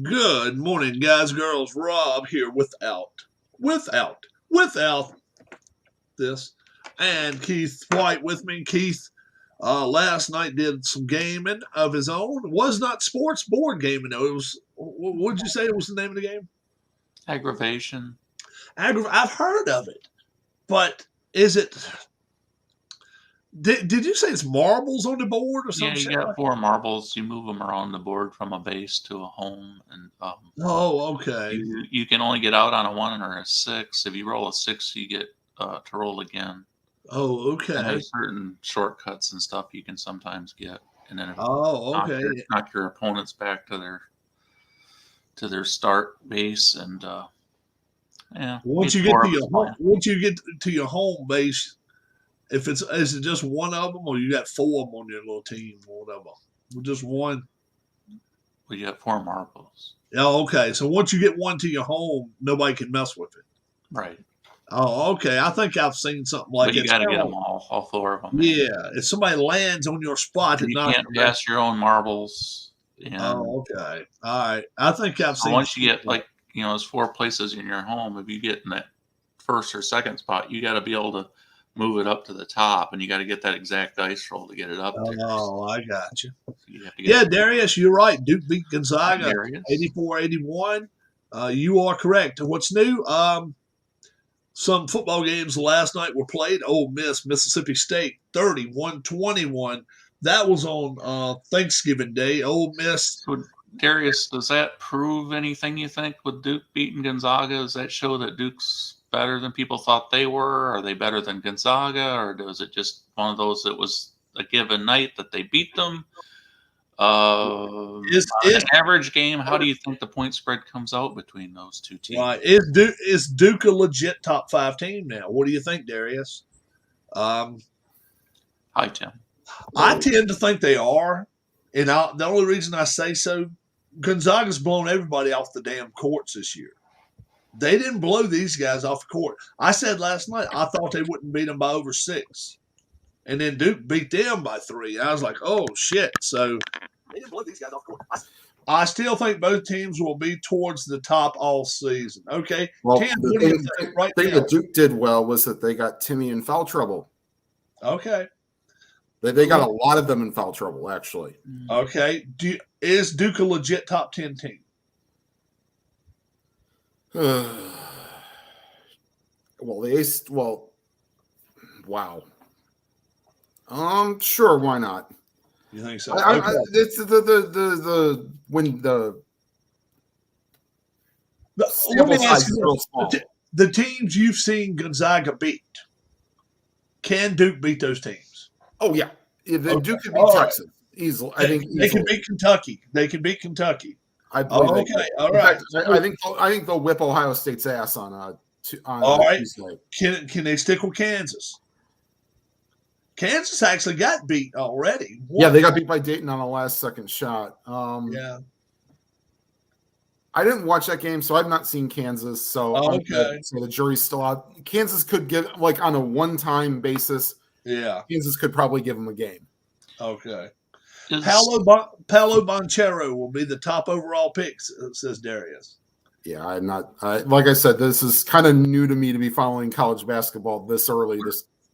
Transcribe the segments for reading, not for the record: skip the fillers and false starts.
Good morning, guys, girls. Rob here without this, and Keith White with me. Keith, last night did some gaming of his own. It was not sports board gaming though. It was. What did you say? It was the name of the game? Aggravation. I've heard of it, but is it? Did you say it's marbles on the board or Yeah, something? you got 4 marbles. You move them around the board from a base to a home, and Oh, okay. you can only get out on a 1 or a 6. If you roll a 6, you get to roll again. Oh, And okay. there's certain shortcuts and stuff you can sometimes get, and then Oh, okay. knock your opponents back to their start base, and yeah. Once you get to your home base, if is it just one of them or you got 4 of them on your little team or whatever? Just one. Well, you have 4 marbles. Oh, okay. So once you get one to your home, nobody can mess with it. Right. Oh, okay. I think I've seen something like But you got to get them all 4 of them. Yeah. If somebody lands on your spot, you can't pass your own marbles. Oh, okay. All right. I think I've seen. Once you get there's 4 places in your home. If you get in that first or second spot, you got to be able to move it up to the top, and you got to get that exact dice roll to get it up there. Oh, I got you. Darius, you're right. Duke beat Gonzaga 84-81. You are correct. What's new? Some football games last night were played. Ole Miss, Mississippi State, 31-21. That was on Thanksgiving Day. Ole Miss. So, Darius, does that prove anything, you think, with Duke beating Gonzaga? Does that show that Duke's better than people thought they were? Are they better than Gonzaga? Or was it just one of those that was a given night that they beat them? An average game, how do you think the point spread comes out between those two teams? Right. Is Duke a legit top 5 team now? What do you think, Darius? Hi, Tim. I tend to think they are. And the only reason I say so, Gonzaga's blown everybody off the damn courts this year. They didn't blow these guys off the court. I said last night I thought they wouldn't beat them by over 6. And then Duke beat them by 3. I was like, oh, shit. So they didn't blow these guys off the court. I still think both teams will be towards the top all season. Okay. Well, Tim, the thing that Duke did well was that they got Timmy in foul trouble. Okay. They got a lot of them in foul trouble, actually. Okay. Is Duke a legit top 10 team? Wow. Sure, why not? You think so? It's let me ask you the teams you've seen Gonzaga beat. Can Duke beat those teams? Oh yeah, Duke could beat Texas easily. I think they can beat Kentucky. They can beat Kentucky. I believe. Okay, all right. I think they'll whip Ohio State's ass on all right. Tuesday. Can they stick with Kansas? Kansas actually got beat already. Yeah, they got beat by Dayton on a last-second shot. Yeah. I didn't watch that game, so I've not seen Kansas. So so the jury's still out. Kansas could give on a one-time basis. Yeah, Kansas could probably give them a game. Okay. Paolo Banchero will be the top overall pick, says Darius. Yeah, I'm not. Like I said, this is kind of new to me to be following college basketball this early.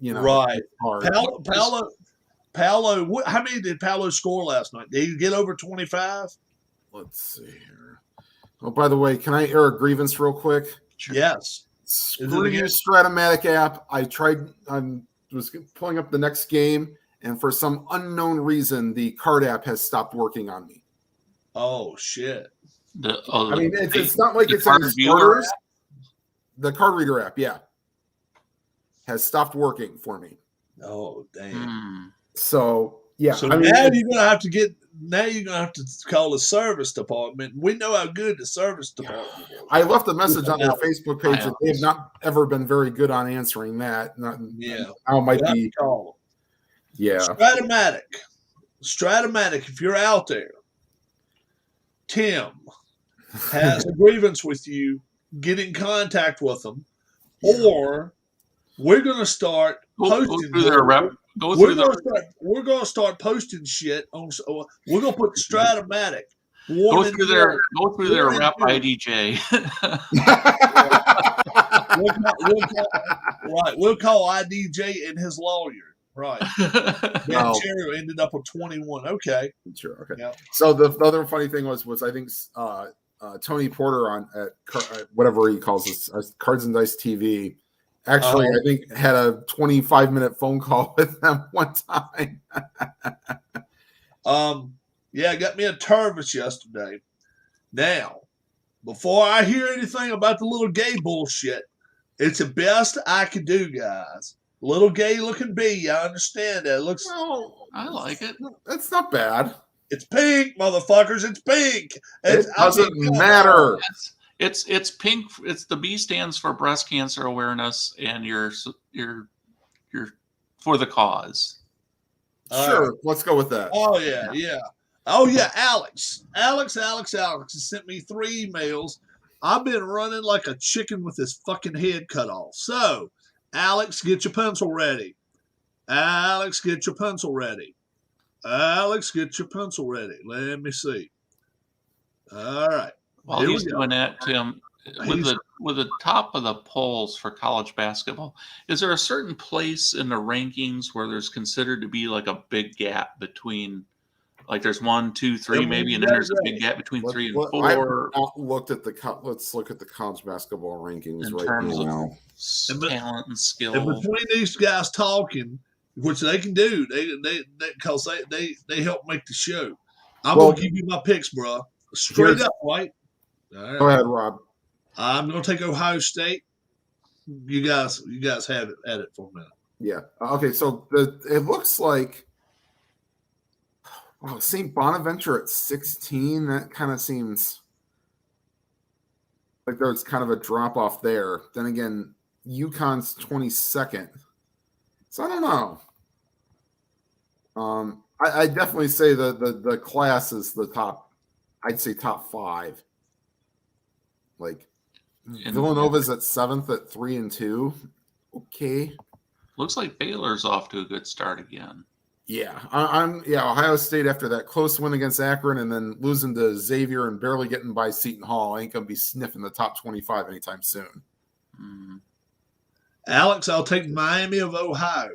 Right. Paolo. How many did Paolo score last night? Did he get over 25? Let's see here. Oh, by the way, can I air a grievance real quick? Sure. Yes. Screw you, Stratomatic app. I was pulling up the next game, and for some unknown reason, the card app has stopped working on me. Oh shit! It's not like it's in starters. The card reader app, has stopped working for me. Oh damn! So yeah. So now you're gonna have to call the service department. We know how good the service department is. I left a message on their Facebook page that they have not ever been very good on answering that. Now might be. Yeah. Stratomatic. If you're out there, Tim has a grievance with you. Get in contact with them, or we're going to start posting. We're going to start posting shit on. We're going to put Stratomatic Go through their rap IDJ. We'll call IDJ and his lawyer. Right. No. Cherry ended up with 21. Okay. Sure. Okay. Yeah. So the other funny thing was I think Tony Porter at whatever he calls this Cards and Dice TV actually I think had a 25-minute phone call with them one time. Yeah, got me a Tervis yesterday. Now, before I hear anything about the little gay bullshit, it's the best I could do, guys. Little gay looking bee, I understand that. It looks. Well, I like it. That's not bad. It's pink, motherfuckers. It's pink. It doesn't matter. It's pink. It's the B stands for breast cancer awareness, and you're for the cause. Sure, let's go with that. Oh yeah. Oh yeah, Alex has sent me 3 emails. I've been running like a chicken with his fucking head cut off. So, Alex, get your pencil ready. Alex, get your pencil ready. Let me see. All right. While he's doing that, Tim, with the top of the polls for college basketball, is there a certain place in the rankings where there's considered to be like a big gap between, like there's 1, 2, 3 maybe, and then there's a big gap between 3 and 4? Let's look at the college basketball rankings in right terms now. Of talent and skill. And between these guys talking, which they can do, because they help make the show. I'm gonna give you my picks, bro. Straight up, right? All right. Go ahead, Rob. I'm gonna take Ohio State. You guys have it at it for a minute. Yeah. Okay. So it looks like St. Bonaventure at 16. That kind of seems like there's kind of a drop off there. Then again, UConn's 22nd. So I don't know. I definitely say the class is the top. I'd say top 5. Like Villanova's at 7th at 3-2. Okay. Looks like Baylor's off to a good start again. Yeah, Ohio State after that close win against Akron and then losing to Xavier and barely getting by Seton Hall ain't gonna be sniffing the top 25 anytime soon. Mm. Alex, I'll take Miami of Ohio.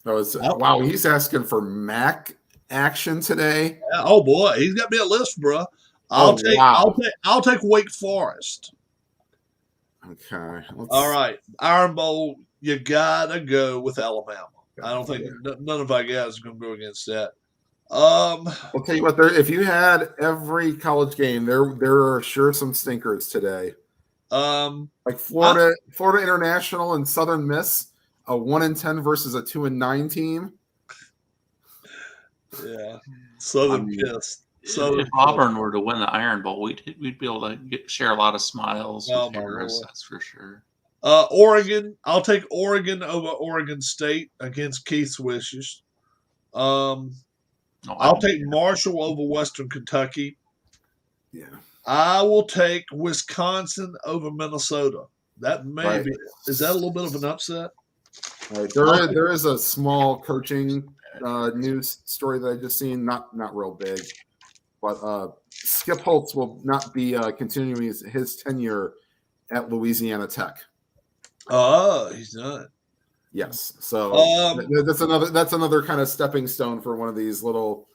Wow, he's asking for MAC action today. Yeah, oh boy, he's got me a list, bro. I'll take Wake Forest. Okay. All right, Iron Bowl. You gotta go with Alabama. I don't think none of our guys are gonna go against that. I'll tell you what. If you had every college game, there are sure some stinkers today. Like Florida International and Southern Miss, a 1-10 versus a 2-9 team. Yeah, Southern Miss. If Auburn were to win the Iron Bowl, we'd be able to share a lot of smiles with Harris, that's for sure. Oregon, I'll take Oregon over Oregon State against Keith's wishes. I'll take Marshall over Western Kentucky. Yeah. I will take Wisconsin over Minnesota. That may be. Is that a little bit of an upset? Right. There is a small coaching news story that I just seen. Not real big, but Skip Holtz will not be continuing his tenure at Louisiana Tech. Oh, he's not. Yes. So that's another kind of stepping stone for one of these little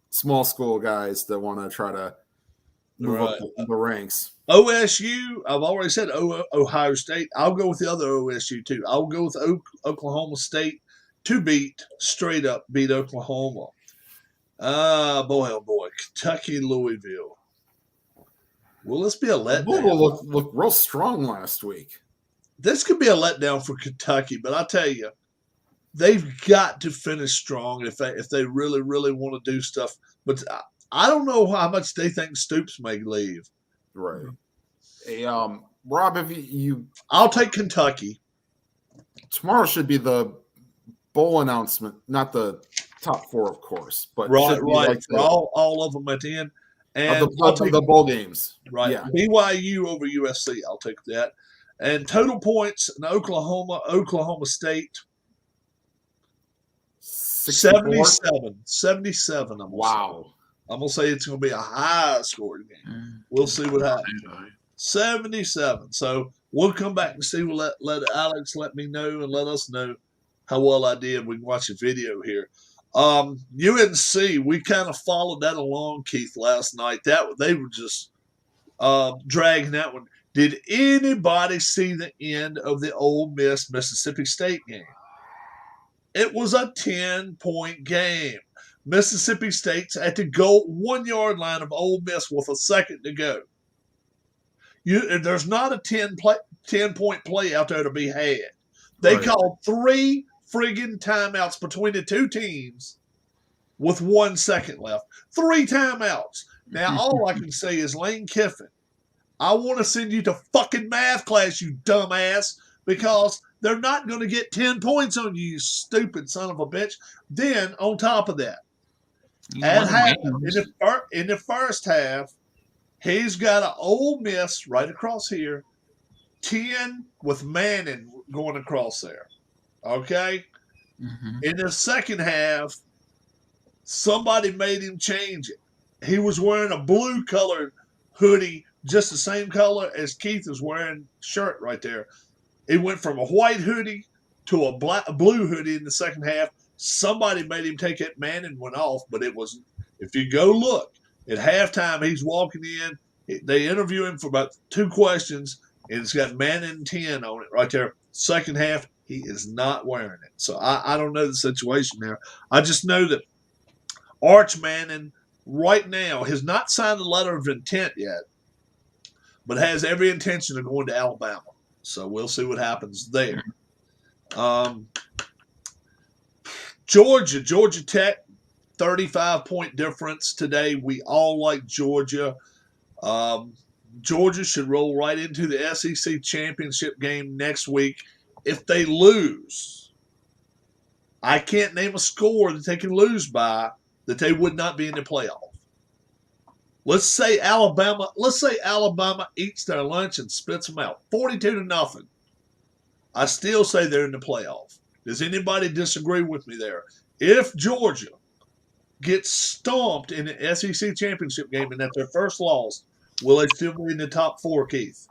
small school guys that want to try to move up the ranks. OSU, I've already said Ohio State. I'll go with the other OSU too. I'll go with Oklahoma State to straight up beat Oklahoma. Boy, oh boy, Kentucky, Louisville. Will this be a letdown? Louisville looked real strong last week. This could be a letdown for Kentucky, but I tell you, they've got to finish strong if they really, really want to do stuff. But I don't know how much they think Stoops may leave. Right. Hey, Rob, I'll take Kentucky. Tomorrow should be the bowl announcement, not the top 4, of course, but right. Like all of them at the end. And the bowl games. Right. Yeah. BYU over USC. I'll take that. And total points in Oklahoma State. 64? 77. 77. Wow. I'm going to say it's going to be a high-scoring game. We'll see what happens. 77. So we'll come back and see. We'll let Alex let me know and let us know how well I did. We can watch a video here. UNC, we kind of followed that along, Keith, last night. They were just dragging that one. Did anybody see the end of the Ole Miss Mississippi State game? It was a 10-point game. Mississippi State's at the goal 1 yard line of Ole Miss with a second to go. There's not a 10-point play out there to be had. They called 3 friggin' timeouts between the two teams with 1 second left. 3 timeouts. Now, all I can say is, Lane Kiffin, I want to send you to fucking math class, you dumbass, because they're not going to get 10 points on you, you stupid son of a bitch. Then, on top of that, in the first half, he's got an Ole Miss right across here, 10 with Manning going across there. Okay? Mm-hmm. In the second half, somebody made him change it. He was wearing a blue-colored hoodie, just the same color as Keith is wearing shirt right there. It went from a white hoodie to a blue hoodie in the second half. Somebody made him take it. Manning went off, but it was, if you go look, at halftime, he's walking in. They interview him for about 2 questions, and it's got Manning 10 on it right there. Second half, he is not wearing it. So I don't know the situation there. I just know that Arch Manning right now has not signed a letter of intent yet, but has every intention of going to Alabama. So we'll see what happens there. Georgia Tech, 35-point difference today. We all like Georgia. Georgia should roll right into the SEC championship game next week. If they lose, I can't name a score that they can lose by that they would not be in the playoff. Let's say Alabama eats their lunch and spits them out. 42-0. I still say they're in the playoff. Does anybody disagree with me there? If Georgia gets stomped in the SEC championship game and that's their first loss, will they still be in the top 4, Keith?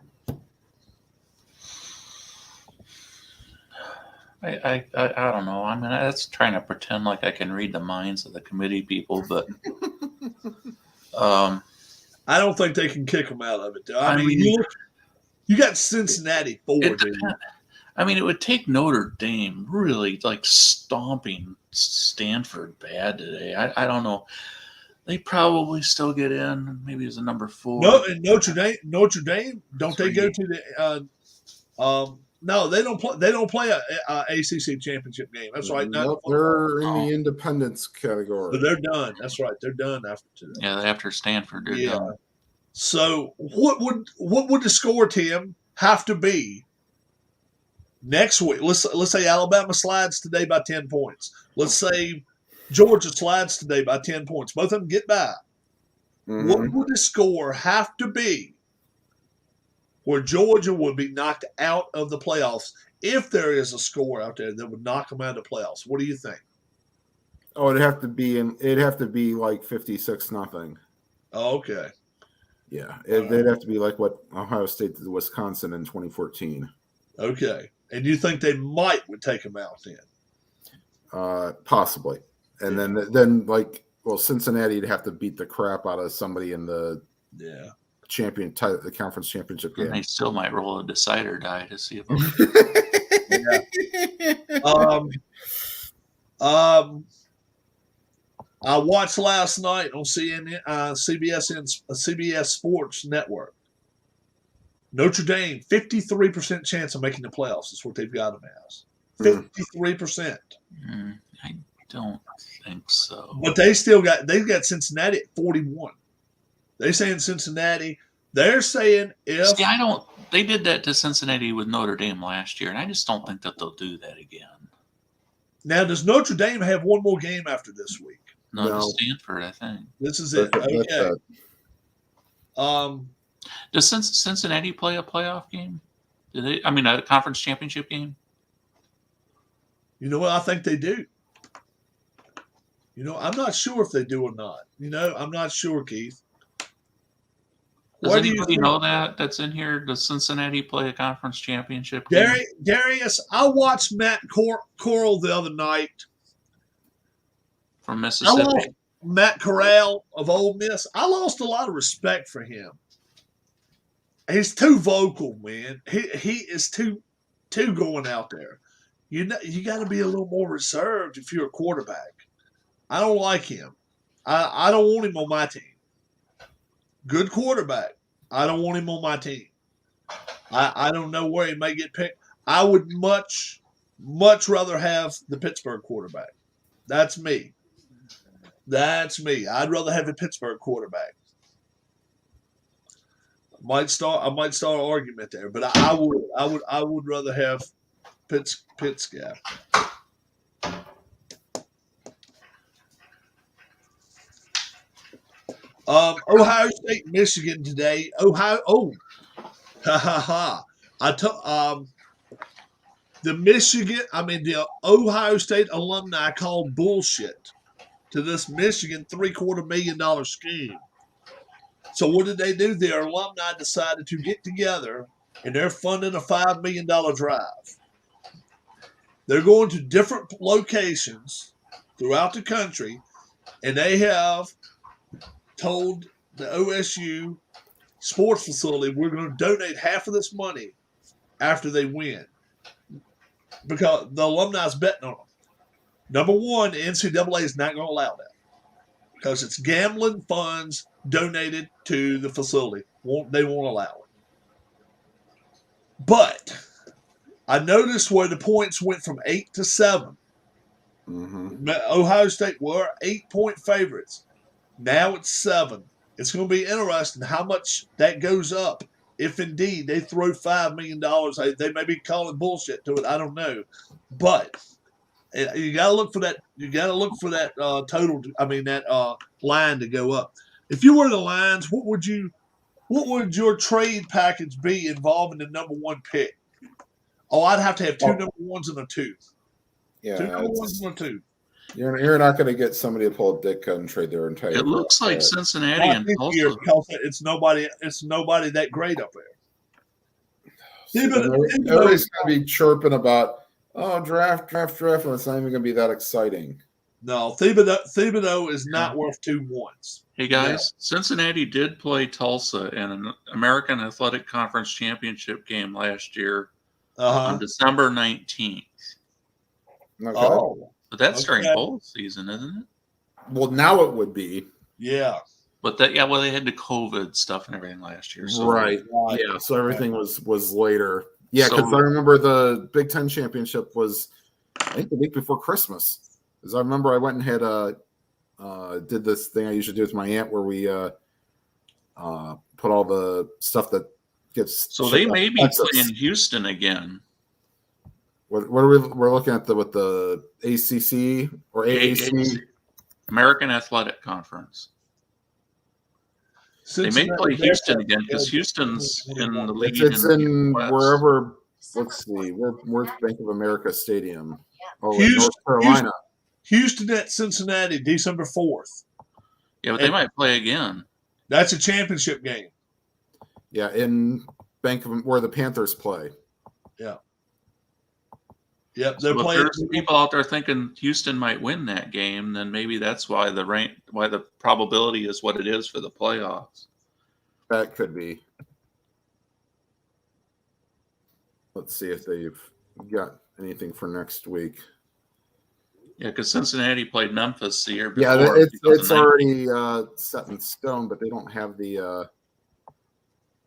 I don't know. I mean, that's trying to pretend like I can read the minds of the committee people, but I don't think they can kick them out of it, though. I mean, you got Cincinnati 4, dude. I mean, it would take Notre Dame really like stomping Stanford bad today. I don't know. They probably still get in. Maybe as a number 4. No, and Notre Dame, don't they go to the? No, they don't play. They don't play a ACC championship game. That's right. Nope, they're in the independence category. But they're done. That's right. They're done after today. Yeah, after Stanford, they're done. So what would the score, Tim, have to be next week? Let's say Alabama slides today by 10 points. Let's say Georgia slides today by 10 points. Both of them get by. Mm-hmm. What would the score have to be where Georgia would be knocked out of the playoffs if there is a score out there that would knock them out of the playoffs? What do you think? Oh, it'd have to be like 56-0. Oh, okay. Yeah, they'd have to be like what Ohio State did to Wisconsin in 2014. Okay, and you think they would take them out then? Possibly, and then like, well, Cincinnati'd have to beat the crap out of somebody in the the conference championship game. And they still might roll a decide or die to see if. I watched last night on CBS Sports Network. Notre Dame, 53% chance of making the playoffs is what they've got them as. 53%. I don't think so. But they've got Cincinnati at 41. They're saying Cincinnati. They're saying if they did that to Cincinnati with Notre Dame last year, and I just don't think that they'll do that again. Now, does Notre Dame have one more game after this week? No. Stanford, I think. This is it. Okay. Does Cincinnati play a playoff game? A conference championship game? You know what? I think they do. I'm not sure if they do or not. I'm not sure, Keith. Does Where do you anybody think, know that's in here? Does Cincinnati play a conference championship game? Darius? I watched Matt Corral the other night. From I lost Mississippi? Matt Corral of Ole Miss. I lost a lot of respect for him. He's too vocal, man. He is too going out there. You got to be a little more reserved if you're a quarterback. I don't like him. I don't want him on my team. Good quarterback. I don't want him on my team. I don't know where he may get picked. I would much rather have the Pittsburgh quarterback. That's me. I'd rather have a Pittsburgh quarterback. I might start an argument there, but I would rather have Pitts guy. Ohio State, Michigan today. Ohio. Oh, ha ha ha! The Ohio State alumni called bullshit to this Michigan $750 million scheme. So what did they do? Their alumni decided to get together, and they're funding a $5 million drive. They're going to different locations throughout the country, and they have told the OSU sports facility, we're going to donate half of this money after they win, because the alumni's betting on them. Number one, the NCAA is not going to allow that because it's gambling funds donated to the facility. They won't allow it. But I noticed where the points went from 8 to 7. Mm-hmm. Ohio State were 8-point favorites. Now it's 7. It's going to be interesting how much that goes up. If indeed they throw $5 million, they may be calling bullshit to it. I don't know, but you got to look for that. You got to look for that total. That line to go up. If you were the Lions, what would your trade package be involving the number 1 pick? Oh, I'd have to have 2 number 1s and a 2. Yeah, 2 number 1s and a 2. You're not going to get somebody to pull a Ditka and trade their entire. It looks like Cincinnati and Tulsa. It's nobody that great up there. Everybody's going to be chirping about draft, and it's not even going to be that exciting. No, Thibodeau is not worth 2 1s. Hey guys, Cincinnati did play Tulsa in an American Athletic Conference Championship game last year on December 19th. Okay. Oh. But that's during bowl season, isn't it? Well, now it would be. Yeah. But they had the COVID stuff and everything last year. So right. Yeah. So everything was later. Yeah, because I remember the Big Ten championship was, I think, the week before Christmas. Because I remember I went and had did this thing I usually do with my aunt where we put all the stuff that gets. So they may be playing Houston again. What are we're looking at with the ACC or AAC? American Athletic Conference. They may play Houston again because Houston's in the league. It's in wherever. Let's see. Where's Bank of America Stadium? Oh, in North Carolina. Houston at Cincinnati, December 4th. Yeah, but they might play again. That's a championship game. Yeah, in where the Panthers play. Yeah. Yep, so if there's people out there thinking Houston might win that game, then maybe that's why the probability is what it is for the playoffs. That could be. Let's see if they've got anything for next week. Yeah, because Cincinnati played Memphis the year before. Yeah, it's already set in stone, but they don't have the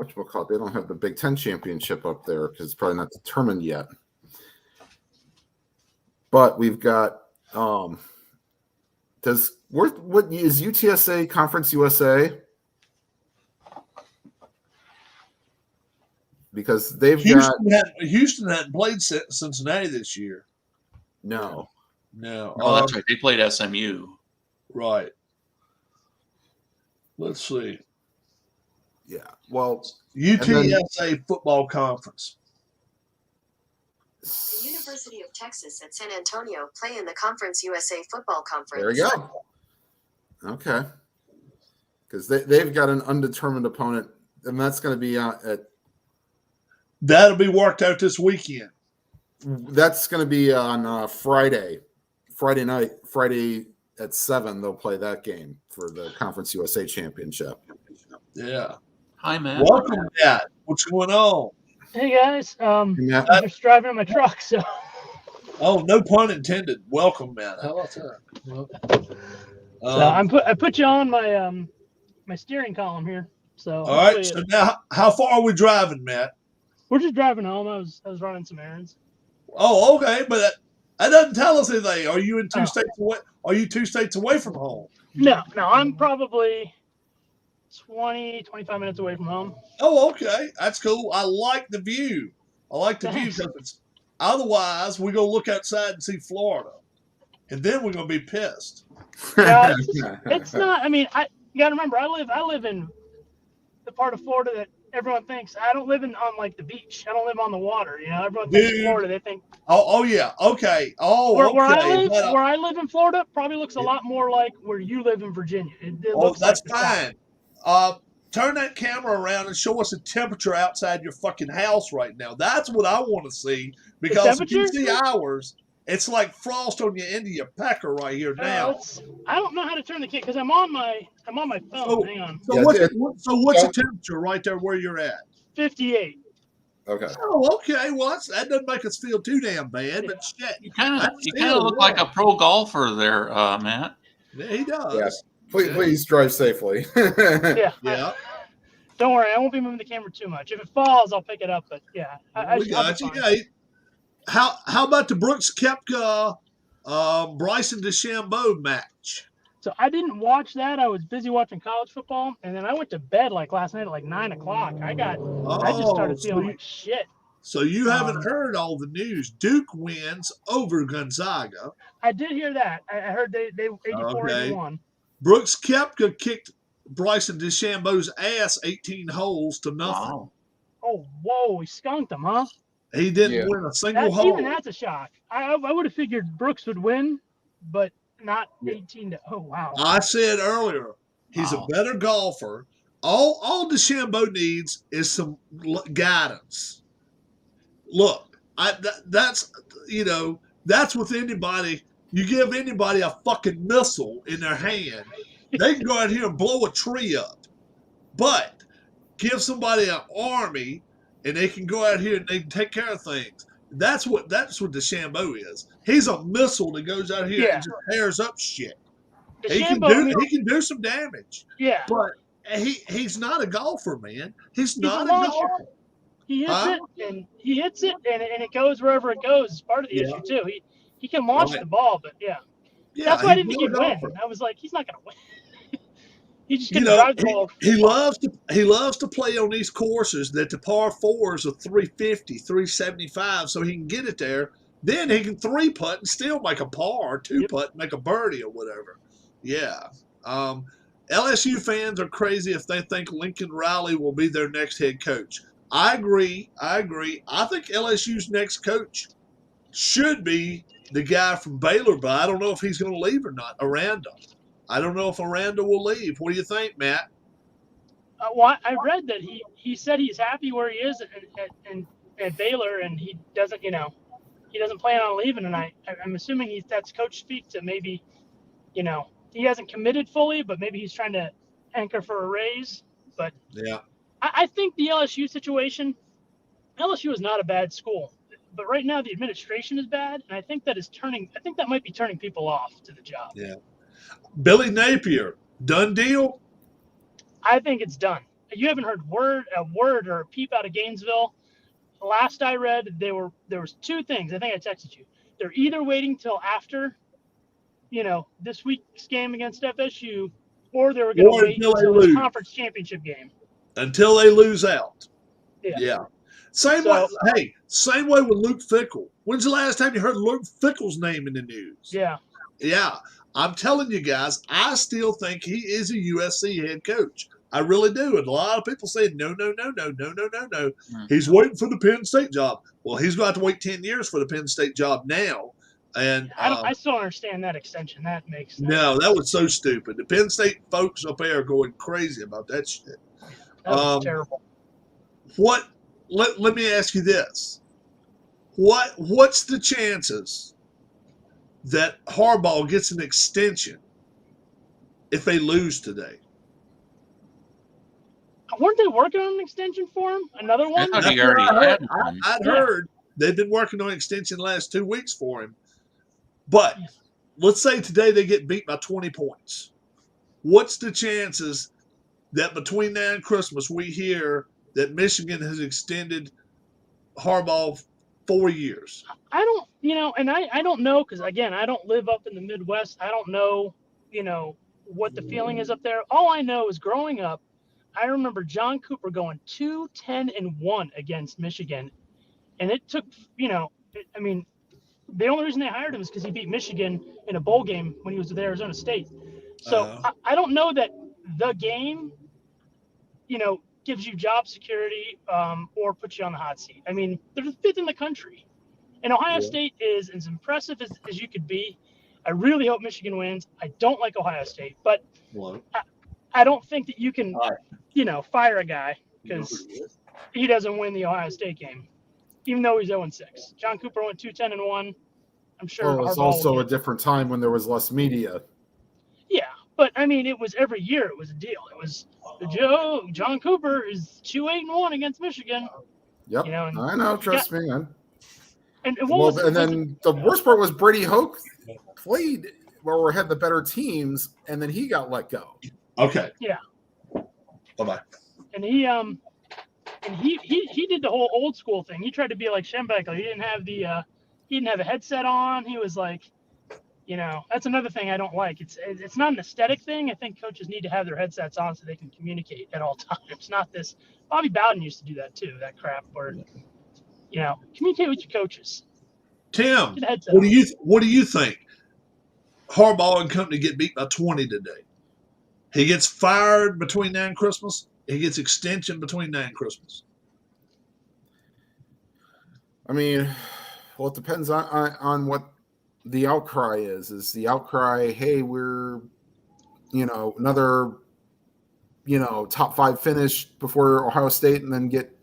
whatchamacallit, they don't have the Big Ten championship up there because it's probably not determined yet. But we've got what is UTSA Conference USA? Because Houston hadn't played Cincinnati this year. No. Oh, that's right. They played SMU. Right. Let's see. Yeah. Well, UTSA Football Conference. The University of Texas at San Antonio play in the Conference USA Football Conference. There you go. Okay. Because they've got an undetermined opponent, and that's going to be That'll be worked out this weekend. That's going to be on Friday night, Friday at 7. They'll play that game for the Conference USA Championship. Yeah. Hi, Matt. Welcome, Matt. What's going on? Hey guys, I'm Matt, just driving in my truck, so Oh, no pun intended. Welcome, Matt. How about that? I put you on my my steering column here. So All right. So now, how far are we driving, Matt? we're just driving home. I was running some errands. Oh, okay, but that doesn't tell us anything. Are you in two Oh. states away? Are you 2 states away from home? No, I'm probably 20, 25 minutes away from home. Oh, okay. That's cool. I like the view. I like the view Thanks. because otherwise we're going to look outside and see Florida. And then we're going to be pissed. Yeah, it's not. I mean, you got to remember, I live in the part of Florida that everyone thinks. I don't live on like the beach. I don't live on the water. You know, everyone thinks Dude. Florida. They think Oh, yeah. Okay. Oh, where okay. where I live in Florida probably looks a lot more like where you live in Virginia. It looks that's like the fine. Turn that camera around and show us the temperature outside your fucking house right now. That's what I want to see. Because if you see ours, it's like frost on your end of your pecker right here now. I don't know how to turn the camera because I'm on my phone. Hang on. So what's the temperature right there where you're at? 58. Okay. Oh, okay. Well, that doesn't make us feel too damn bad, but shit. You kind of look like a pro golfer there, Matt. Yeah, he does. Yeah. Please drive safely. Yeah. Yeah. Don't worry, I won't be moving the camera too much. If it falls, I'll pick it up. But yeah, We got you. Yeah. How about the Brooks Koepka, Bryson DeChambeau match? So I didn't watch that. I was busy watching college football, and then I went to bed like last night at like 9 o'clock. I just started feeling like shit. So you haven't heard all the news. Duke wins over Gonzaga. I did hear that. I heard they 84-81. Brooks Koepka kicked Bryson DeChambeau's ass 18 holes to nothing. Wow. Oh, whoa, he skunked him, huh? He didn't win a single hole. Even that's a shock. I would have figured Brooks would win, but not 18 to. Oh, wow. I said earlier, he's a better golfer. All DeChambeau needs is some guidance. Look, that's with anybody. You give anybody a fucking missile in their hand, they can go out here and blow a tree up. But give somebody an army, and they can go out here and they can take care of things. That's what DeChambeau is. He's a missile that goes out here and just tears up shit. He can do some damage. Yeah. But he's not a golfer, man. He's not a launcher. golfer. He hits it and it goes wherever it goes. It's part of the issue too. He can launch the ball, but that's why I didn't think he'd win. I was like, he's not gonna win. He's just gonna drive the ball. He loves to play on these courses that the par fours are 350, 375, so he can get it there. Then he can 3-putt and still make a par, 2-putt, make a birdie or whatever. Yeah. LSU fans are crazy if they think Lincoln Riley will be their next head coach. I agree. I think LSU's next coach should be the guy from Baylor, but I don't know if he's going to leave or not. Aranda. I don't know if Aranda will leave. What do you think, Matt? Well, I read that he said he's happy where he is at Baylor, and he doesn't plan on leaving. And I'm assuming that's coach speak to maybe, he hasn't committed fully, but maybe he's trying to anchor for a raise. But yeah, I think the LSU situation, LSU is not a bad school, but right now the administration is bad, and I think that might be turning people off to the job. Yeah. Billy Napier, done deal? I think it's done. You haven't heard a word or a peep out of Gainesville. Last I read, there was two things. I think I texted you. They're either waiting till after, this week's game against FSU, or they were going to wait until the conference championship game. Until they lose out. Yeah. Same way with Luke Fickell. When's the last time you heard Luke Fickell's name in the news? Yeah. Yeah. I'm telling you guys, I still think he is a USC head coach. I really do. And a lot of people say, no. He's waiting for the Penn State job. Well, he's going to have to wait 10 years for the Penn State job now. And I still don't understand that extension. That makes no, that was so stupid. The Penn State folks up there are going crazy about that shit. that was terrible. What? Let me ask you this: what's the chances that Harbaugh gets an extension if they lose today? Weren't they working on an extension for him? Another I one? thought That's he what already I heard. had one. I'd Yeah. heard they've been working on an extension the last 2 weeks for him. But let's say today they get beat by 20 points. What's the chances that between now and Christmas we hear that Michigan has extended Harbaugh 4 years? I don't, and I don't know because, again, I don't live up in the Midwest. I don't know, what the feeling is up there. All I know is growing up, I remember John Cooper going 2-10-1 against Michigan. And it took, I mean, the only reason they hired him is because he beat Michigan in a bowl game when he was with Arizona State. So I don't know that the game, gives you job security or puts you on the hot seat. I mean, they're the fifth in the country. And Ohio State is as impressive as you could be. I really hope Michigan wins. I don't like Ohio State, but I don't think that you can, fire a guy because he doesn't win the Ohio State game, even though he's 0-6. John Cooper went 2-10-1. I'm sure. Well, it was also a different time when there was less media. Yeah, but I mean, it was every year. It was a deal. It was John Cooper is 2-8-1 against Michigan. Yep, I know. Trust me. And then the worst part was Brady Hoke played where we had the better teams, and then he got let go. Okay. Yeah. Bye-bye. And he did the whole old school thing. He tried to be like Schembechler. He didn't have a headset on. He was like, that's another thing I don't like. It's not an aesthetic thing. I think coaches need to have their headsets on so they can communicate at all times. Not this. Bobby Bowden used to do that too. That crap where, communicate with your coaches. Tim, what do you think? Harbaugh and company get beat by 20 today. He gets fired between now and Christmas. He gets extension between now and Christmas. I mean, well, it depends on what the outcry is. Is the outcry, hey, we're, another, top 5 finish before Ohio State and then get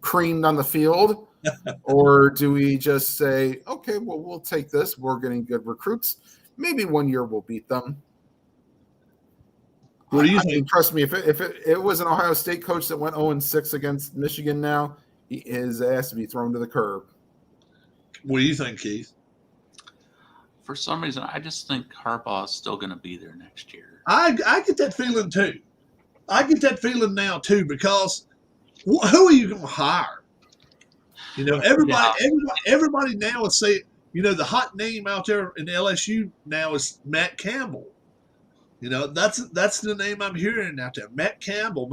creamed on the field? Or do we just say, okay, well, we'll take this. We're getting good recruits. Maybe 1 year we'll beat them. What do you think? Trust me, if it was an Ohio State coach that went 0-6 against Michigan now, his ass to be thrown to the curb. What do you think, Keith? For some reason, I just think Harbaugh is still going to be there next year. I get that feeling too. I get that feeling now too because who are you going to hire? Everybody now is saying, the hot name out there in LSU now is Matt Campbell. That's the name I'm hearing out there. Matt Campbell.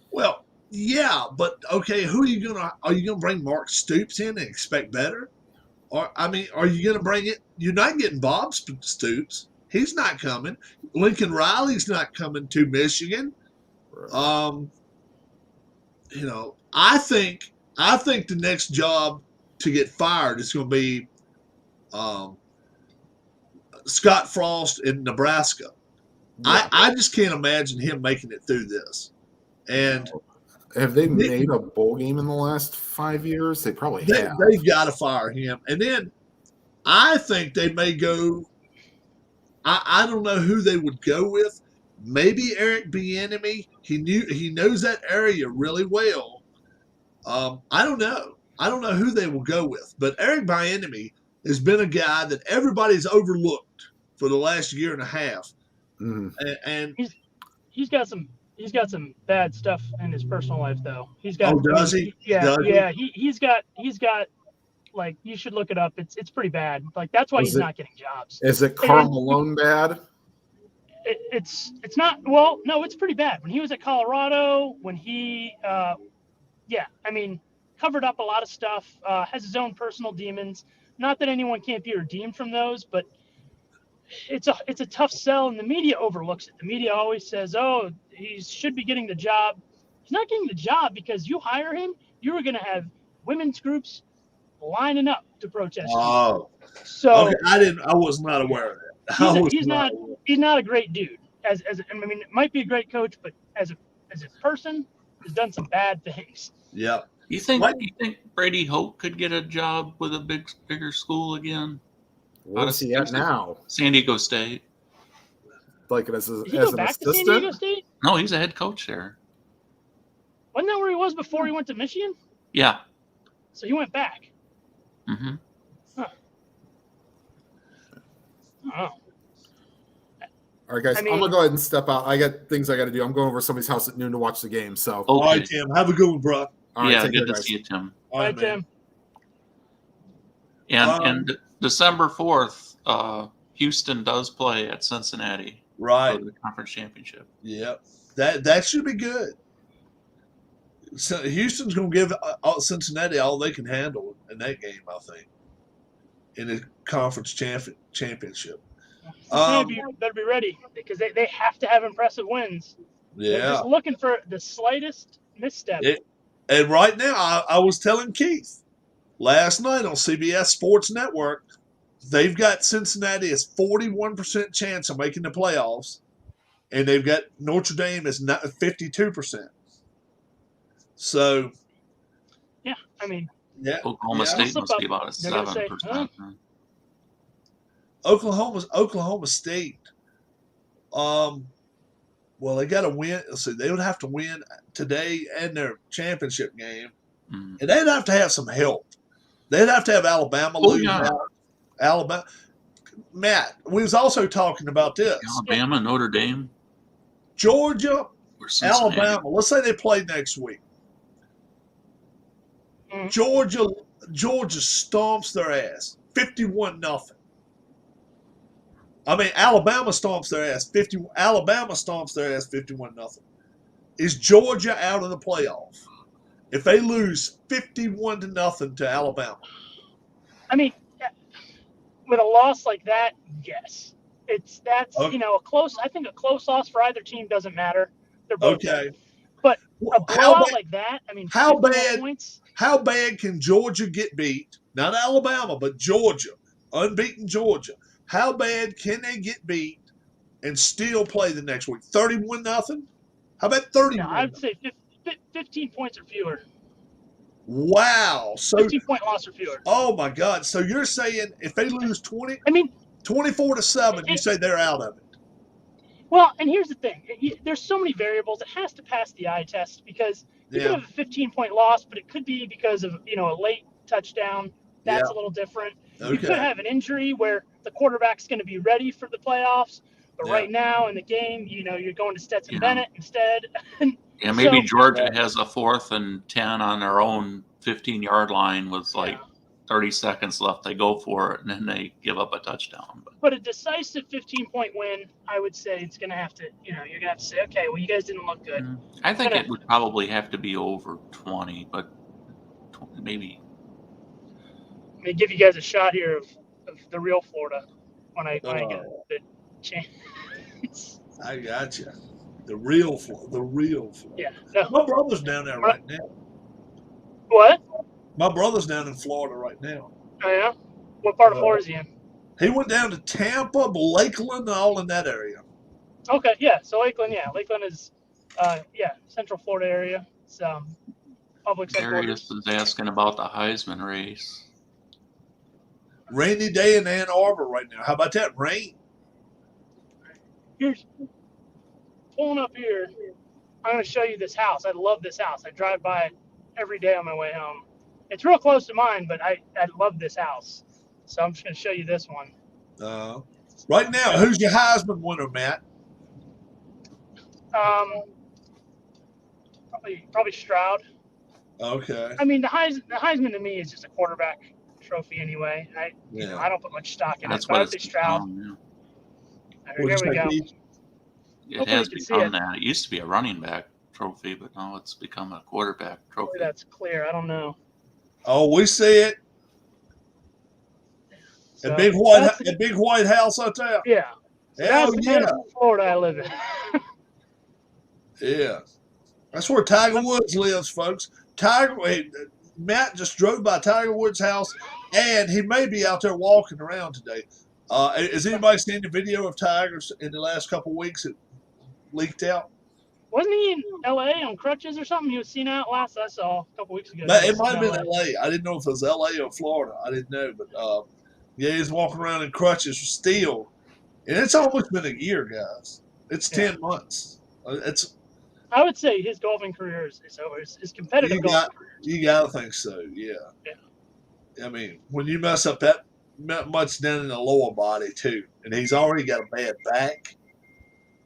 Well, yeah, but okay, are you gonna bring Mark Stoops in and expect better? Or are you gonna bring it? You're not getting Bob Stoops. He's not coming. Lincoln Riley's not coming to Michigan. Right. I think the next job to get fired is going to be Scott Frost in Nebraska. Yeah. I just can't imagine him making it through this. And have they made a bowl game in the last 5 years? They probably have. They've got to fire him. And then I think they may go. I don't know who they would go with. Maybe Eric Bieniemy. He knows that area really well. I don't know. I don't know who they will go with. But Eric Bieniemy has been a guy that everybody's overlooked for the last year and a half. Mm. And he's got some bad stuff in his personal life though. He's got. Oh, does he? Yeah. He's got. Like, you should look it up. It's pretty bad. Like, that's why he's not getting jobs. Is it Karl Malone bad? It's not. Well, no, it's pretty bad. When he was at Colorado, when he, covered up a lot of stuff. Has his own personal demons. Not that anyone can't be redeemed from those, but it's a tough sell, and the media overlooks it. The media always says, "Oh, he should be getting the job." He's not getting the job because you hire him. You are going to have women's groups lining up to protest. Oh, So okay. I was not aware of that. I was he's not aware. he's not a great dude. I mean, it might be a great coach, but as a person, has done some bad things. Yeah. You think What? Brady Hoke could get a job with a bigger school again? Where's he at now? San Diego State. Like as Did he go an back to San Diego assistant? State? No, he's a head coach there. Wasn't that where he was before he went to Michigan? Yeah. So he went back. Mm-hmm. Huh. Oh. All right, guys, I mean- I'm gonna go ahead and step out. I got things I got to do. I'm going over to somebody's house at noon to watch the game. So, All right, Okay. Tim. Have a good one, bro. all right, Yeah, take care, good to guys. see you, Tim. All Bye, right, man. Tim. And December 4th, Houston does play at Cincinnati Right. for the conference championship. Yep. That should be good. So Houston's going to give Cincinnati all they can handle in that game, I think, in the conference championship. Cincinnati better be ready because they have to have impressive wins. They're Yeah. just looking for the slightest misstep. And right now, I was telling Keith last night on CBS Sports Network, they've got Cincinnati as 41% chance of making the playoffs, and they've got Notre Dame as 52%. So, Yeah, I mean, yeah, Oklahoma yeah. State Slip must be up. about a They're gonna say, 7%. Oklahoma State. Well, they got to win. So they would have to win today and their championship game, Mm. and they'd have to have some help. They'd have to have Alabama lose yeah. out. Alabama. Matt, we was also talking about this. Alabama, Notre Dame, Georgia, or Cincinnati. Alabama. Let's say they play next week. Mhm. Georgia stomps their ass, 51-0. I mean, Alabama stomps their ass 50. Alabama stomps their ass 51-0. Is Georgia out of the playoff if they lose 51-0 to Alabama? I mean, with a loss like that, yes, that's Okay. a close. I think a close loss for either team doesn't matter. They're both Okay. good. But a Well, blowout like that, I mean, how 51 bad- points. How bad can Georgia get beat? Not Alabama, but Georgia, unbeaten Georgia. How bad can they get beat and still play the next week? 31-0. How about 31? No, I'd say 15 points or fewer. Wow. So, 15-point loss or fewer. oh my God. So you're saying if they lose 20, I mean, 24-7, you say they're out of it. well, and here's the thing: there's so many variables. It has to pass the eye test because you could Yeah. have a 15-point loss, but it could be because of a late touchdown. That's Yeah. a little different. You could Okay. have an injury where the quarterback's going to be ready for the playoffs, but Yeah. right now in the game, you're going to Stetson Yeah. Bennett instead. Yeah, maybe So- Georgia has a 4th and 10 on their own 15-yard line with like 30 seconds left. They go for it, and then they give up a touchdown. But a decisive 15-point win, I would say it's going to have to, you're going to have to say, okay, well, you guys didn't look good. I think Gonna- it would probably have to be over 20, but maybe. I'm going to give you guys a shot here of the real Florida when I get the chance. I got you. The real Florida. Yeah. No. My brother's down there right now. What? My brother's down in Florida right now. Oh, yeah? What part of Florida is he in? He went down to Tampa, Lakeland, all in that area. Okay, yeah. So Lakeland, Lakeland is, Central Florida area. It's public Darius headquarters. is asking about the Heisman race. Rainy day in Ann Arbor right now. How about that rain? Here's pulling up here. I'm going to show you this house. I love this house. I drive by it every day on my way home. It's real close to mine, but I love this house. So I'm just going to show you this one. Right now, who's your Heisman winner, Matt? Probably Stroud. Okay. I mean, the Heisman to me is just a quarterback trophy anyway. I don't put much stock in That's it. But what I'd say it's Stroud. become, What'd Here you we say, go. Keith? yeah. It Hopefully has you can see become it. that. It used to be a running back trophy, but now it's become a quarterback trophy. Hopefully that's clear. I don't know. Oh, we see it. So, A big white house out there. Yeah. So that's the kind of Florida I live in. Yeah. That's where Tiger Woods lives, folks. Matt just drove by Tiger Woods' house, and he may be out there walking around today. Has anybody seen the video of Tigers in the last couple of weeks that leaked out? Wasn't he in L.A. on crutches or something? He was seen out last I saw a couple weeks ago. It might have been L.A. I didn't know if it was L.A. or Florida. I didn't know, but yeah, he's walking around in crutches still, and it's almost been a year, guys. It's 10 months. I would say his golfing career is over. His competitive golfing career. You gotta think so, yeah. I mean, when you mess up that much down in the lower body too, and he's already got a bad back.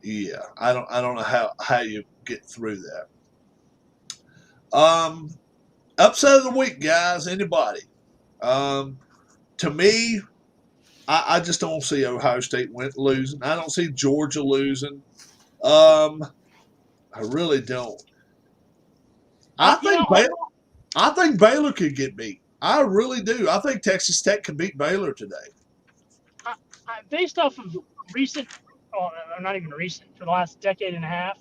Yeah, I don't know how you get through that. Upset of the week, guys. Anybody? To me, I just don't see Ohio State losing. I don't see Georgia losing. I really don't. I think Baylor could get beat. I really do. I think Texas Tech can beat Baylor today. Based off of recent, not even recent, for the last decade and a half,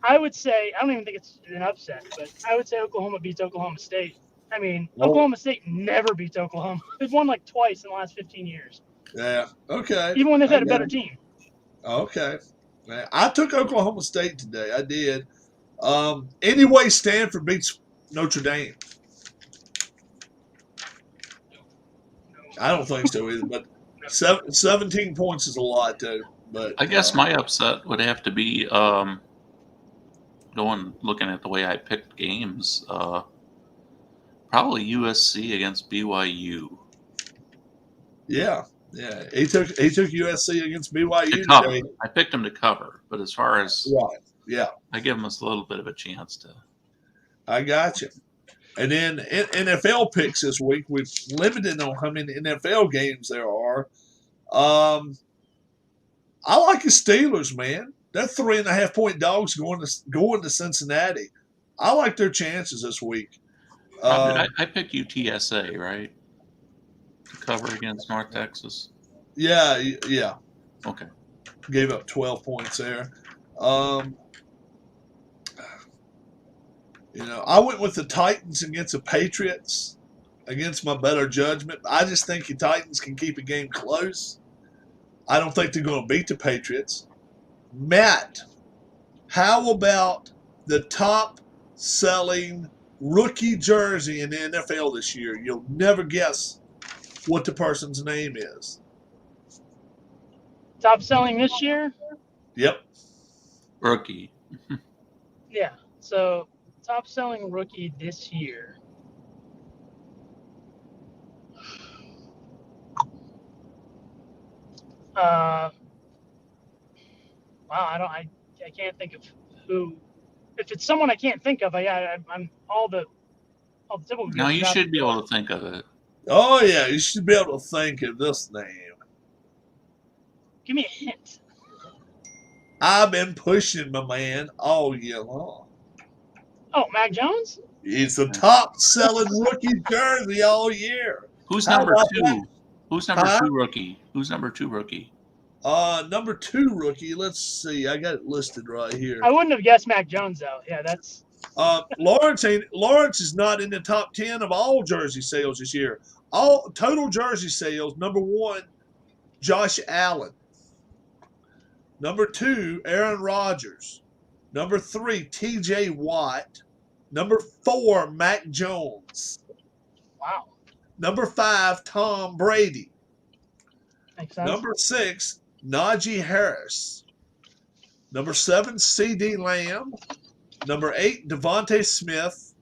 I would say, I don't even think it's an upset, but I would say Oklahoma beats Oklahoma State. I mean, Oklahoma State never beats Oklahoma. They've won like twice in the last 15 years. Yeah, okay. Even when they've had a better team. Okay. I took Oklahoma State today. I did. Anyway, Stanford beats Notre Dame. I don't think so either, but 17 points is a lot, though. But I guess my upset would have to be looking at the way I picked games. Probably USC against BYU. Yeah. He took USC against BYU today. I picked them to cover, but as far as I give them a little bit of a chance to. I got you. And then NFL picks this week. We've limited on how many NFL games there are. I like the Steelers, man. They're 3.5-point dogs going to Cincinnati. I like their chances this week. I picked UTSA, right? To cover against North Texas. Yeah. Okay. Gave up 12 points there. I went with the Titans against the Patriots against my better judgment. I just think the Titans can keep a game close. I don't think they're going to beat the Patriots. Matt, how about the top-selling rookie jersey in the NFL this year? You'll never guess what the person's name is. Top selling this year? Yep. Rookie. Yeah. So, top selling rookie this year. Wow, I can't think of who. If it's someone I can't think of, I'm all the typical. No, you should be able to think of it. Oh yeah, you should be able to think of this name. Give me a hint. I've been pushing my man all year long. Oh, Mac Jones? He's the top-selling rookie jersey all year. Who's number two? That? Who's number two rookie? Who's number two rookie? Number two rookie. Let's see. I got it listed right here. I wouldn't have guessed Mac Jones though. Yeah, that's. Lawrence is not in the top 10 of all jersey sales this year. All total jersey sales. Number one, Josh Allen. Number two, Aaron Rodgers. Number three, T.J. Watt. Number four, Mac Jones. Wow. Number five, Tom Brady. Makes sense. Number six, Najee Harris. Number seven, C.D. Lamb. Number 8, Devontae Smith.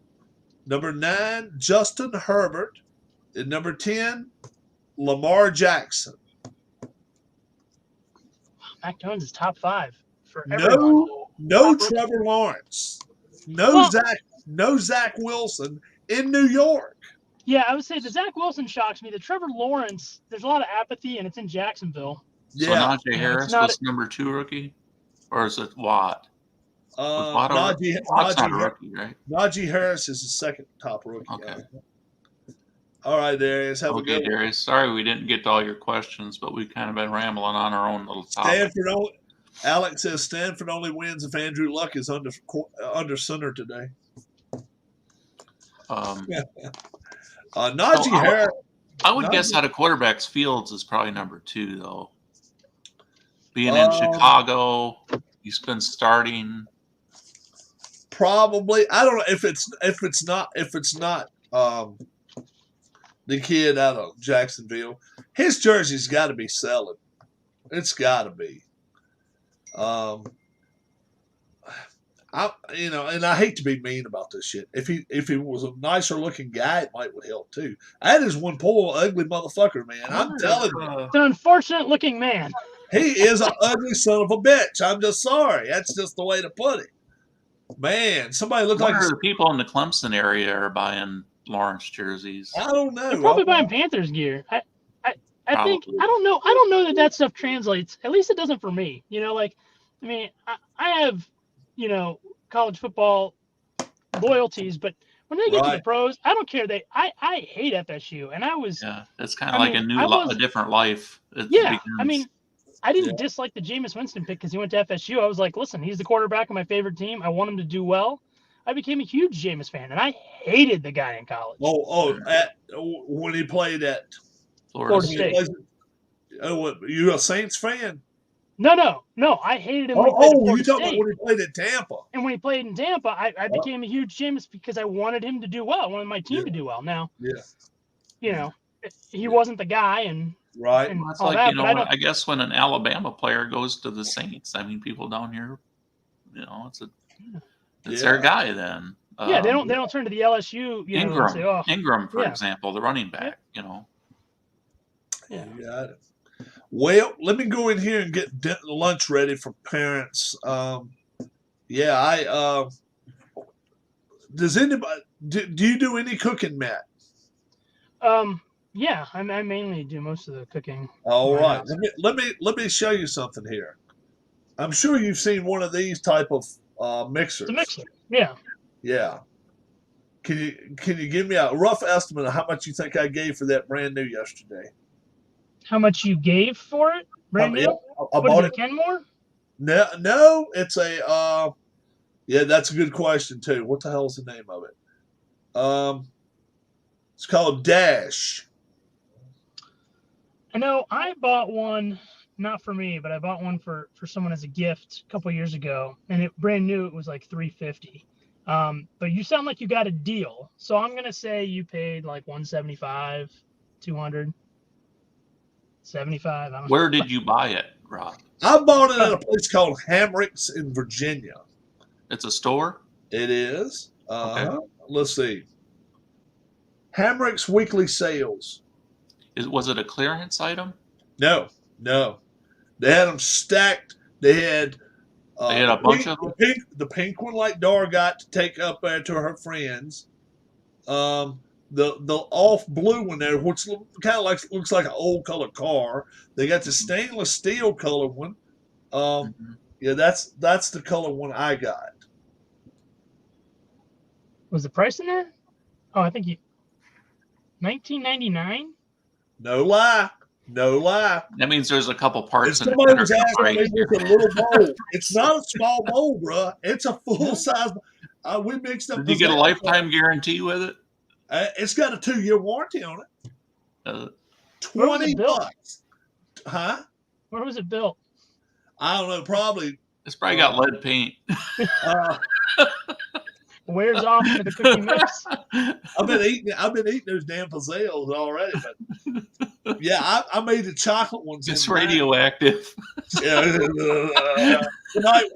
Number 9, Justin Herbert. And number 10, Lamar Jackson. Mac Jones is top 5 for everyone. No Trevor Lawrence. No Zach Wilson in New York. Yeah, I would say the Zach Wilson shocks me. The Trevor Lawrence, there's a lot of apathy, and it's in Jacksonville. Yeah. So Najee Harris was number 2 rookie? Or is it Watt? Watt's not a rookie, right? Najee Harris is the second top rookie. Okay. All right, Darius. Have a good one. Darius. Sorry we didn't get to all your questions, but we've kind of been rambling on our own little topic. Alex says Stanford only wins if Andrew Luck is under center today. Najee So Harris. I would guess Najee- out of quarterbacks, Fields is probably number 2, though. Being in Chicago, he's been starting. Probably. I don't know if it's not the kid out of Jacksonville. His jersey's got to be selling. It's got to be. And I hate to be mean about this shit. If he was a nicer looking guy, it might would help too. That is one poor ugly motherfucker, man. I'm telling you, It's an unfortunate looking man. he is an ugly son of a bitch. I'm just sorry. That's just the way to put it. Man, somebody looked like The people in the Clemson area are buying Lawrence jerseys. I don't know. They're probably buying Panthers gear. I think I don't know that stuff translates. At least it doesn't for me. I have college football loyalties, but when they get to the pros, I don't care. I hate FSU, and I was it's kind of like a different life. I didn't dislike the Jameis Winston pick because he went to FSU. I was like, listen, he's the quarterback of my favorite team. I want him to do well. I became a huge Jameis fan, and I hated the guy in college. When he played at Florida State. You a Saints fan? No. I hated him. You talking about when he played at Tampa? And when he played in Tampa, I became a huge Jameis because I wanted him to do well. I wanted my team to do well. Now, he wasn't the guy, and right. And it's all like that, I guess when an Alabama player goes to the Saints, I mean, people down here, it's their guy then. They don't turn to the LSU. Ingram, and say, oh, Ingram, for example, the running back. Yeah. You got it. Well, let me go in here and get lunch ready for parents. Does anybody do you do any cooking, Matt? Yeah, I mainly do most of the cooking. All right. Let me show you something here. I'm sure you've seen one of these type of mixers. It's a mixer. Yeah. Yeah. Can you give me a rough estimate of how much you think I gave for that brand new yesterday? How much you gave for it? Brand new? I bought it. Kenmore? No, it's a that's a good question too. What the hell is the name of it? It's called Dash. I know I bought one, not for me, but I bought one for someone as a gift a couple years ago, and it brand new. It was like $350. But you sound like you got a deal, so I'm gonna say you paid like $175, $200, $75. I don't know. Where did you buy it, Rob? I bought it at a place called Hamrick's in Virginia. It's a store? It is. Okay. Let's see. Hamrick's weekly sales. Was it a clearance item? No. They had them stacked. They had a bunch of them? The pink one like Dara got to take up there to her friends. The off blue one there, which kind of looks like an old color car. They got the stainless steel color one. Yeah, that's the color one I got. Was the price in there? Oh, I think $19.99. No lie. That means there's a couple parts in it. Somebody was asking me with a little bowl. It's not a small bowl, bro. It's a full size. We mixed up. Did you get a lifetime guarantee with it? It's got a 2-year warranty on it. $20. Huh? Where was it built? I don't know. Probably. It's probably got lead paint. Wears off into the cooking mix. I've been eating those damn pizzelles already, but yeah, I made the chocolate ones. It's radioactive. Yeah. Tonight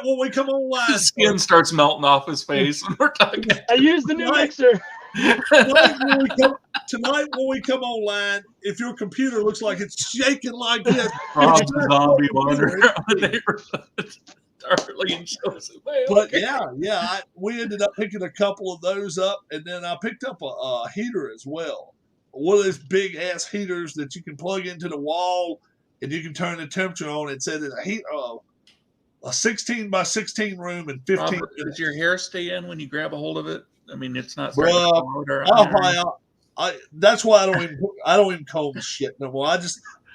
when we come online, his skin starts melting off his face. We're talking. I used the new mixer. Tonight when we come online, if your computer looks like it's shaking like this, Rob's a zombie wanderer on the neighborhood. Darlene shows it. But yeah, we ended up picking a couple of those up, and then I picked up a heater as well. One of those big ass heaters that you can plug into the wall, and you can turn the temperature on. It said it's a 16 by 16 room and 15. Robert, does your hair stay in when you grab a hold of it? I mean, it's not. That's why I don't even comb shit no more.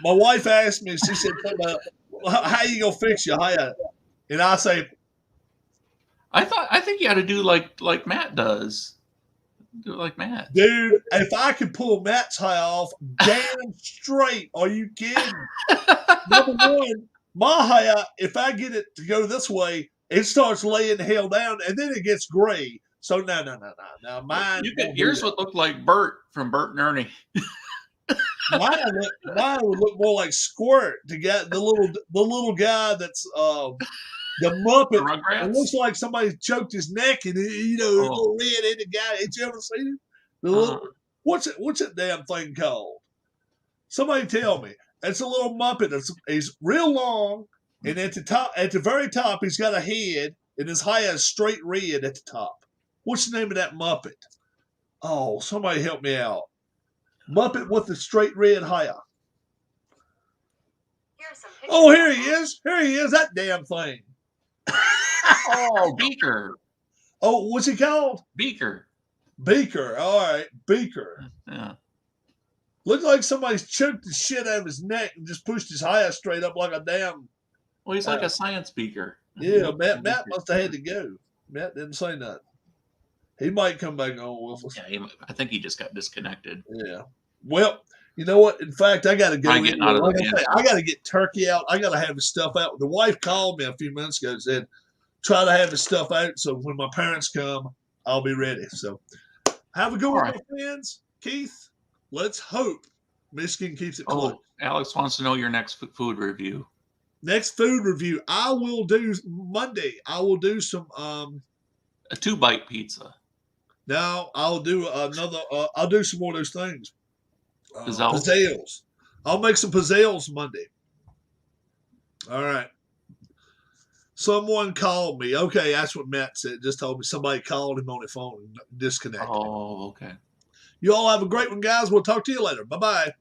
My wife asked me. She said, "How you gonna fix your hair?" And I say, I think you ought to do like Matt does. Do it like Matt. Dude, if I could pull Matt's hair off, damn straight. Are you kidding? Number one, my hair, if I get it to go this way, it starts laying the hell down, and then it gets gray. So no. Mine, Yours would look like Bert from Bert and Ernie. mine would look more like Squirt, the little guy that's the Muppet. The Rugrats? It looks like somebody choked his neck, and little red-headed guy. Ain't you ever seen him? The little, what's that damn thing called? Somebody tell me. It's a little Muppet. He's real long, and at the very top, he's got a head, and his hair is straight red at the top. What's the name of that Muppet? Oh, somebody help me out. Muppet with the straight red hair. Oh, here he is. Here he is. That damn thing. Oh, Beaker. Oh, what's he called? Beaker. Beaker. All right, Beaker. Yeah. Looked like somebody's choked the shit out of his neck and just pushed his hair straight up like a damn. Well, he's like a science beaker. Yeah, Matt must have had to go. Matt didn't say nothing. He might come back on with us. Yeah, I think he just got disconnected. Yeah. Well, you know what? In fact, I got to go. I got to get Turkey out. I got to have his stuff out. The wife called me a few minutes ago and said, try to have his stuff out so when my parents come, I'll be ready. So have a good one, my friends. Keith, let's hope Michigan keeps it close. Alex wants to know your next food review. Next food review, I will do Monday. I will do some a 2-bite pizza. Now I'll do another. I'll do some more of those things. Pizzelles. Pizzelles. I'll make some pizzelles Monday. All right. Someone called me. Okay, that's what Matt said. Just told me somebody called him on the phone and disconnected. Oh, okay. You all have a great one, guys. We'll talk to you later. Bye-bye.